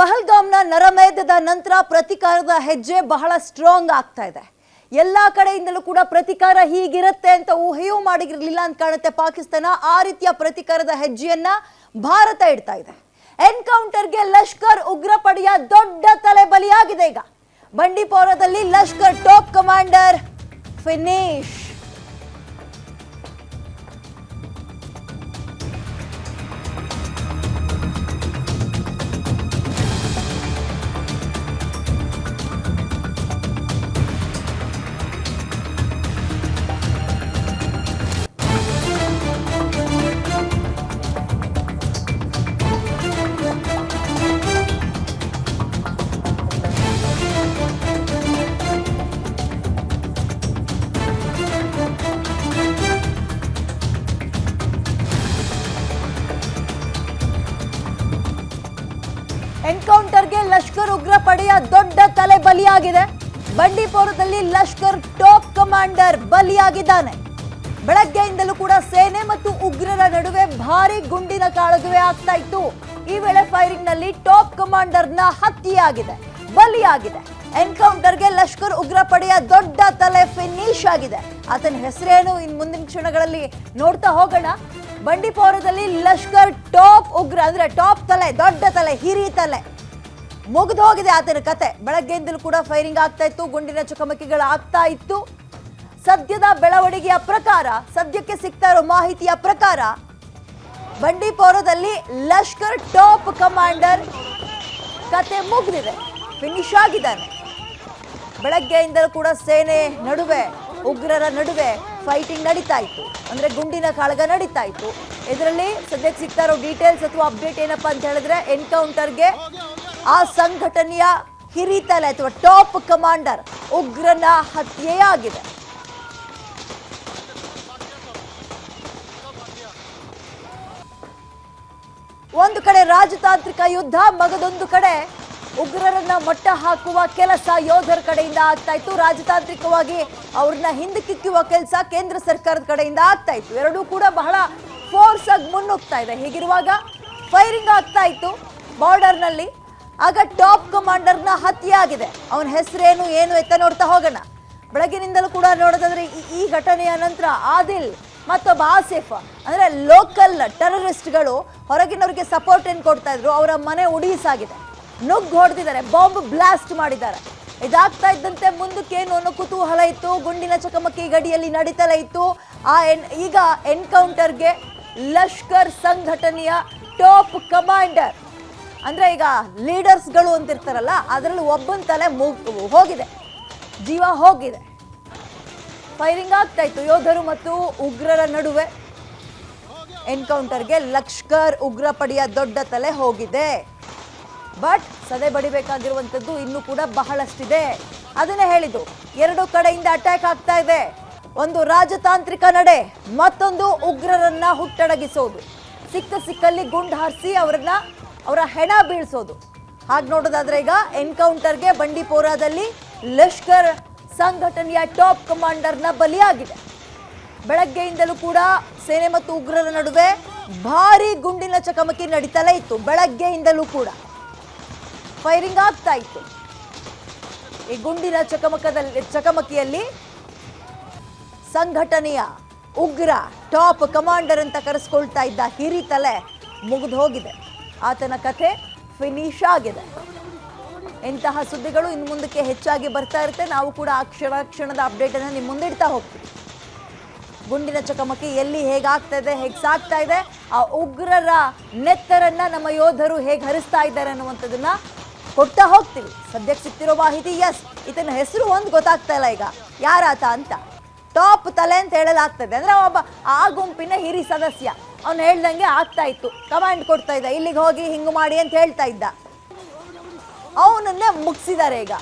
ಪಹಲ್ಗಾಮ್ನ ನರಮೇಧದ ನಂತರ ಪ್ರತಿಕಾರದ ಹೆಜ್ಜೆ ಬಹಳ ಸ್ಟ್ರಾಂಗ್ ಆಗ್ತಾ ಇದೆ. ಎಲ್ಲಾ ಕಡೆಯಿಂದಲೂ ಕೂಡ ಪ್ರತಿಕಾರ ಹೀಗಿರುತ್ತೆ ಅಂತ ಊಹೆಯೂ ಮಾಡಿರಲಿಲ್ಲ ಅಂತ ಕಾಣುತ್ತೆ ಪಾಕಿಸ್ತಾನ. ಆ ರೀತಿಯ ಪ್ರತಿಕಾರದ ಹೆಜ್ಜೆಯನ್ನ ಭಾರತ ಇಡ್ತಾ ಇದೆ. ಎನ್ಕೌಂಟರ್ಗೆ ಲಷ್ಕರ್ ಉಗ್ರ ಪಡೆಯ ದೊಡ್ಡ ತಲೆ ಬಲಿಯಾಗಿದೆ. ಈಗ ಬಂಡಿಪೋರದಲ್ಲಿ ಲಷ್ಕರ್ ಟಾಪ್ ಕಮಾಂಡರ್ ಫಿನಿಶ್. ಎನ್ಕೌಂಟರ್ಗೆ ಲಷ್ಕರ್ ಉಗ್ರ ಪಡೆಯ ದೊಡ್ಡ ತಲೆ ಬಲಿಯಾಗಿದೆ. ಬಂಡಿಪೋರದಲ್ಲಿ ಲಷ್ಕರ್ ಟಾಪ್ ಕಮಾಂಡರ್ ಬಲಿಯಾಗಿದ್ದಾನೆ. ಬೆಳಗ್ಗೆಯಿಂದಲೂ ಕೂಡ ಸೇನೆ ಮತ್ತು ಉಗ್ರರ ನಡುವೆ ಭಾರಿ ಗುಂಡಿನ ಕಾಳಗವೇ ಆಗ್ತಾ ಇತ್ತು. ಈ ವೇಳೆ ಫೈರಿಂಗ್ ನಲ್ಲಿ ಟಾಪ್ ಕಮಾಂಡರ್ನ ಹತ್ಯೆಯಾಗಿದೆ, ಬಲಿಯಾಗಿದೆ. ಎನ್ಕೌಂಟರ್ಗೆ ಲಷ್ಕರ್ ಉಗ್ರ ಪಡೆಯ ದೊಡ್ಡ ತಲೆ ಫಿನಿಶ್ ಆಗಿದೆ. ಆತನ ಹೆಸರೇನು ಇನ್ನು ಮುಂದಿನ ಕ್ಷಣಗಳಲ್ಲಿ ನೋಡ್ತಾ ಹೋಗೋಣ. ಬಂಡಿಪೋರದಲ್ಲಿ ಲಷ್ಕರ್ ಟಾಪ್ ಉಗ್ರ ಅಂದ್ರೆ ಟಾಪ್ ತಲೆ, ದೊಡ್ಡ ತಲೆ, ಹಿರಿ ತಲೆ ಮುಗಿದು ಹೋಗಿದೆ ಆತನ ಕತೆ. ಬೆಳಗ್ಗೆಯಿಂದಲೂ ಕೂಡ ಫೈರಿಂಗ್ ಆಗ್ತಾ ಇತ್ತು, ಗುಂಡಿನ ಚಕಮಕಿಗಳು ಆಗ್ತಾ ಇತ್ತು. ಸದ್ಯದ ಬೆಳವಣಿಗೆಯ ಪ್ರಕಾರ, ಸದ್ಯಕ್ಕೆ ಸಿಗ್ತಾ ಇರೋ ಮಾಹಿತಿಯ ಪ್ರಕಾರ ಬಂಡಿಪೋರದಲ್ಲಿ ಲಷ್ಕರ್ ಟಾಪ್ ಕಮಾಂಡರ್ ಕತೆ ಮುಗಿದಿದೆ, ಫಿನಿಶ್ ಆಗಿದ್ದಾನೆ. ಬೆಳಗ್ಗೆಯಿಂದಲೂ ಕೂಡ ಸೇನೆ ನಡುವೆ ಉಗ್ರರ ನಡುವೆ ಫೈಟಿಂಗ್ ನಡೀತಾ ಇತ್ತು, ಅಂದ್ರೆ ಗುಂಡಿನ ಕಾಳಗ ನಡೀತಾ ಇತ್ತು. ಇದರಲ್ಲಿ ಸದ್ಯಕ್ಕೆ ಸಿಗ್ತಾ ಇರೋ ಡೀಟೇಲ್ಸ್ ಅಥವಾ ಅಪ್ಡೇಟ್ ಏನಪ್ಪಾ ಅಂತ ಹೇಳಿದ್ರೆ, ಎನ್ಕೌಂಟರ್ಗೆ ಆ ಸಂಘಟನೆಯ ಹಿರಿತಲೆ ಅಥವಾ ಟಾಪ್ ಕಮಾಂಡರ್ ಉಗ್ರನ ಹತ್ಯೆಯಾಗಿದೆ. ಒಂದು ಕಡೆ ರಾಜತಾಂತ್ರಿಕ ಯುದ್ಧ, ಮಗದೊಂದು ಕಡೆ ಉಗ್ರರನ್ನ ಮಟ್ಟ ಹಾಕುವ ಕೆಲಸ ಯೋಧರ ಕಡೆಯಿಂದ ಆಗ್ತಾ ಇತ್ತು. ರಾಜತಾಂತ್ರಿಕವಾಗಿ ಅವ್ರನ್ನ ಹಿಂದಕ್ಕಿಕ್ಕುವ ಕೆಲಸ ಕೇಂದ್ರ ಸರ್ಕಾರದ ಕಡೆಯಿಂದ ಆಗ್ತಾ ಇತ್ತು. ಎರಡೂ ಕೂಡ ಬಹಳ ಫೋರ್ಸ್ ಆಗಿ ಮುನ್ನುಗ್ತಾ ಇದೆ. ಹೀಗಿರುವಾಗ ಫೈರಿಂಗ್ ಆಗ್ತಾ ಇತ್ತು ಬಾರ್ಡರ್ ನಲ್ಲಿ. ಆಗ ಟಾಪ್ ಕಮಾಂಡರ್ನ ಹತ್ಯೆ ಆಗಿದೆ. ಅವನ ಹೆಸರೇನು ಏನು ಎತ್ತ ನೋಡ್ತಾ ಹೋಗೋಣ. ಬೆಳಗಿನಿಂದಲೂ ಕೂಡ ನೋಡೋದಾದ್ರೆ ಈ ಘಟನೆಯ ನಂತರ ಆದಿಲ್ ಮತ್ತೊಬ್ಬ ಆಸಿಫ್ ಅಂದ್ರೆ ಲೋಕಲ್ ಟೆರರಿಸ್ಟ್ಗಳು ಹೊರಗಿನವರಿಗೆ ಸಪೋರ್ಟ್ ಏನ್ ಕೊಡ್ತಾ ಇದ್ರು, ಅವರ ಮನೆ ಉಡೀಸಾಗಿದೆ, ನುಗ್ಗು ಹೊಡೆದಿದ್ದಾರೆ, ಬಾಂಬ್ ಬ್ಲಾಸ್ಟ್ ಮಾಡಿದ್ದಾರೆ. ಇದಾಗ್ತಾ ಇದ್ದಂತೆ ಮುಂದಕ್ಕೇನು ಅನ್ನೋ ಕುತೂಹಲ ಇತ್ತು. ಗುಂಡಿನ ಚಕಮಕಿ ಗಡಿಯಲ್ಲಿ ನಡೀತಲೇ ಇತ್ತು. ಈಗ ಎನ್ಕೌಂಟರ್ಗೆ ಲಷ್ಕರ್ ಸಂಘಟನೆಯ ಟಾಪ್ ಕಮಾಂಡರ್ ಅಂದ್ರೆ ಈಗ ಲೀಡರ್ಸ್ಗಳು ಅಂತಿರ್ತಾರಲ್ಲ, ಅದರಲ್ಲಿ ಒಬ್ಬನ ತಲೆ ಹೋಗಿದೆ, ಜೀವ ಹೋಗಿದೆ. ಫೈರಿಂಗ್ ಆಗ್ತಾ ಇತ್ತು ಯೋಧರು ಮತ್ತು ಉಗ್ರರ ನಡುವೆ. ಎನ್ಕೌಂಟರ್ಗೆ ಲಷ್ಕರ್ ಉಗ್ರ ಪಡೆಯ ದೊಡ್ಡ ತಲೆ ಹೋಗಿದೆ. ಬಟ್ ಸದೆ ಬಡಿಬೇಕಾಗಿರುವಂಥದ್ದು ಇನ್ನೂ ಕೂಡ ಬಹಳಷ್ಟಿದೆ. ಅದನ್ನೇ ಹೇಳಿದ್ದು, ಎರಡು ಕಡೆಯಿಂದ ಅಟ್ಯಾಕ್ ಆಗ್ತಾ ಇದೆ. ಒಂದು ರಾಜತಾಂತ್ರಿಕ ನಡೆ, ಮತ್ತೊಂದು ಉಗ್ರರನ್ನ ಹುಟ್ಟಡಗಿಸೋದು, ಸಿಕ್ಕಲ್ಲಿ ಗುಂಡು ಹಾರಿಸಿ ಅವರ ಹೆಣ ಬೀಳಿಸೋದು. ಹಾಗೆ ನೋಡೋದಾದ್ರೆ ಈಗ ಎನ್ಕೌಂಟರ್ಗೆ ಬಂಡಿಪೋರಾದಲ್ಲಿ ಲಷ್ಕರ್ ಸಂಘಟನೆಯ ಟಾಪ್ ಕಮಾಂಡರ್ನ ಬಲಿಯಾಗಿದೆ. ಬೆಳಗ್ಗೆಯಿಂದಲೂ ಕೂಡ ಸೇನೆ ಮತ್ತು ಉಗ್ರರ ನಡುವೆ ಭಾರಿ ಗುಂಡಿನ ಚಕಮಕಿ ನಡೀತಲೇ ಇತ್ತು. ಬೆಳಗ್ಗೆಯಿಂದಲೂ ಕೂಡ ಫೈರಿಂಗ್ ಆಗ್ತಾ ಇತ್ತು. ಈ ಗುಂಡಿನ ಚಕಮಕಿಯಲ್ಲಿ ಸಂಘಟನೆಯ ಉಗ್ರ ಟಾಪ್ ಕಮಾಂಡರ್ ಅಂತ ಕರೆಸ್ಕೊಳ್ತಾ ಇದ್ದ ಹಿರಿ ತಲೆ ಮುಗಿದು ಹೋಗಿದೆ. ಆತನ ಕಥೆ ಫಿನಿಶ್ ಆಗಿದೆ. ಇಂತಹ ಸುದ್ದಿಗಳು ಇನ್ನು ಮುಂದಕ್ಕೆ ಹೆಚ್ಚಾಗಿ ಬರ್ತಾ ಇರುತ್ತೆ. ನಾವು ಕೂಡ ಆ ಕ್ಷಣದ ಅಪ್ಡೇಟ್ ಅನ್ನು ನಿಮ್ಮ ಮುಂದೆ ಇಡ್ತಾ ಹೋಗ್ತೀವಿ. ಗುಂಡಿನ ಚಕಮಕಿ ಎಲ್ಲಿ ಹೇಗಾಗ್ತಾ ಇದೆ, ಹೇಗೆ ಸಾಗ್ತಾ ಇದೆ, ಆ ಉಗ್ರರ ನೆತ್ತರನ್ನ ನಮ್ಮ ಯೋಧರು ಹೇಗೆ ಹರಿಸ್ತಾ ಇದ್ದಾರೆ ಅನ್ನುವಂಥದ್ದನ್ನ ಕೊಡ್ತಾ ಹೋಗ್ತೀವಿ. ಸದ್ಯಕ್ಕೆ ಸಿಗ್ತಿರೋ ಮಾಹಿತಿ, ಎಸ್ ಈತನ ಹೆಸರು ಒಂದು ಗೊತ್ತಾಗ್ತಾ ಇಲ್ಲ ಈಗ ಯಾರಾತ ಅಂತ. ಟಾಪ್ ತಲೆ ಅಂತ ಹೇಳಲಾಗ್ತದೆ. ಅಂದ್ರೆ ಒಬ್ಬ ಆ ಗುಂಪಿನ ಹಿರಿ ಸದಸ್ಯ, ಅವ್ನು ಹೇಳ್ದಂಗೆ ಆಗ್ತಾ ಇತ್ತು, ಕಮಾಂಡ್ ಕೊಡ್ತಾ ಇದ್ದ, ಇಲ್ಲಿಗೆ ಹೋಗಿ ಹಿಂಗು ಮಾಡಿ ಅಂತ ಹೇಳ್ತಾ ಇದ್ದ. ಅವನನ್ನೇ ಮುಗಿಸಿದ್ದಾರೆ ಈಗ.